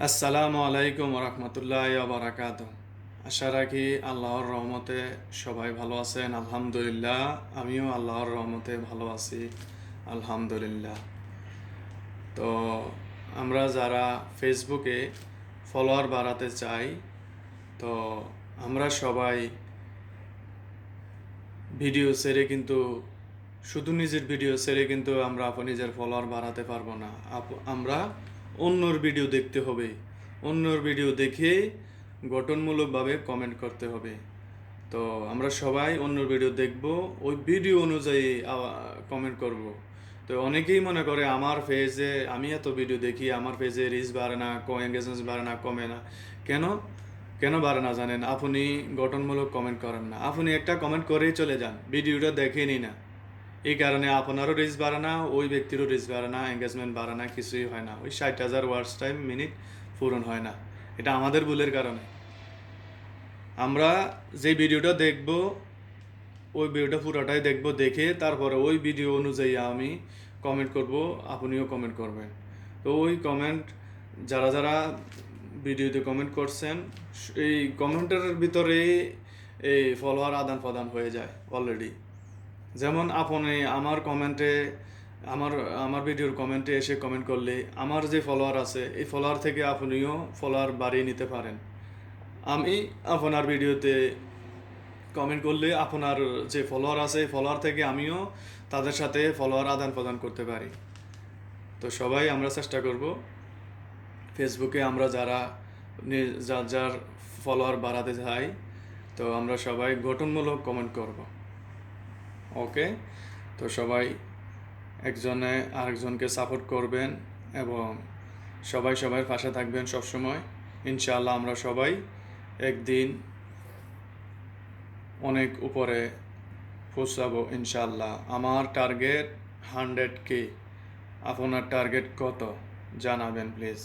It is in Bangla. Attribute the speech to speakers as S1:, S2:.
S1: আসসালামু আলাইকুম রহমতুল্লাহ বারাকাত। আশা রাখি আল্লাহর রহমতে সবাই ভালো আছেন। আলহামদুলিল্লাহ, আমিও আল্লাহর রহমতে ভালো আছি। আলহামদুলিল্লাহ। তো আমরা যারা ফেসবুকে ফলোয়ার বাড়াতে চাই, তো আমরা সবাই ভিডিও ছেড়ে কিন্তু শুধু নিজের ভিডিও ছেড়ে কিন্তু আমরা নিজের ফলোয়ার বাড়াতে পারবো না। আমরা অন্যর ভিডিও দেখতে হবে। অন্যর ভিডিও দেখে গঠনমূলকভাবে কমেন্ট করতে হবে। তো আমরা সবাই অন্যর ভিডিও দেখব, ওই ভিডিও অনুযায়ী কমেন্ট করব। তো অনেকেই মনে করে আমার পেজে আমি এত ভিডিও দেখি, আমার পেজে রিচ বাড়ে না, এঙ্গেজমেন্ট বাড়ে না, কমে না। কেন কেন বাড়ে না জানেন? আপনি গঠনমূলক কমেন্ট করেন না। আপনি একটা কমেন্ট করেই চলে যান, ভিডিওটা দেখেনি না। এই কারণে আপনারও রিচ বাড়ে না, ওই ব্যক্তিরও রিচ বাড়ে না, এঙ্গেজমেন্ট বাড়ে না, কিছুই হয় না। ওই 60,000 ওয়ার্ডস টাইম মিনিট পূরণ হয় না। এটা আমাদের ভুলের কারণে। আমরা যে ভিডিওটা দেখব, ওই ভিডিওটা পুরোটাই দেখব, দেখে তারপরে ওই ভিডিও অনুযায়ী আমি কমেন্ট করব, আপনিও কমেন্ট করবেন। তো ওই কমেন্ট যারা যারা ভিডিওতে কমেন্ট করছেন, এই কমেন্টের ভিতরে এই ফলোয়ার আদান প্রদান হয়ে যায় অলরেডি। যেমন আপনি আমার কমেন্টে আমার আমার ভিডিওর কমেন্টে এসে কমেন্ট করলে আমার যে ফলোয়ার আছে, এই ফলোয়ার থেকে আপনিও ফলোয়ার বাড়িয়ে নিতে পারেন। আমি আপনার ভিডিওতে কমেন্ট করলে আপনার যে ফলোয়ার আছে, ফলোয়ার থেকে আমিও তাদের সাথে ফলোয়ার আদান প্রদান করতে পারি। তো সবাই আমরা চেষ্টা করব ফেসবুকে আমরা যারা যার যার ফলোয়ার বাড়াতে চাই, তো আমরা সবাই গঠনমূলক কমেন্ট করব। ওকে? তো সবাই একজনে আরেকজনকে সাপোর্ট করবেন এবং সবাই সবার পাশে থাকবেন সবসময়। ইনশাআল্লাহ আমরা সবাই একদিন অনেক উপরে পৌঁছাবো ইনশাআল্লাহ। আমার টার্গেট 100K। আপনার টার্গেট কত জানাবেন প্লিজ।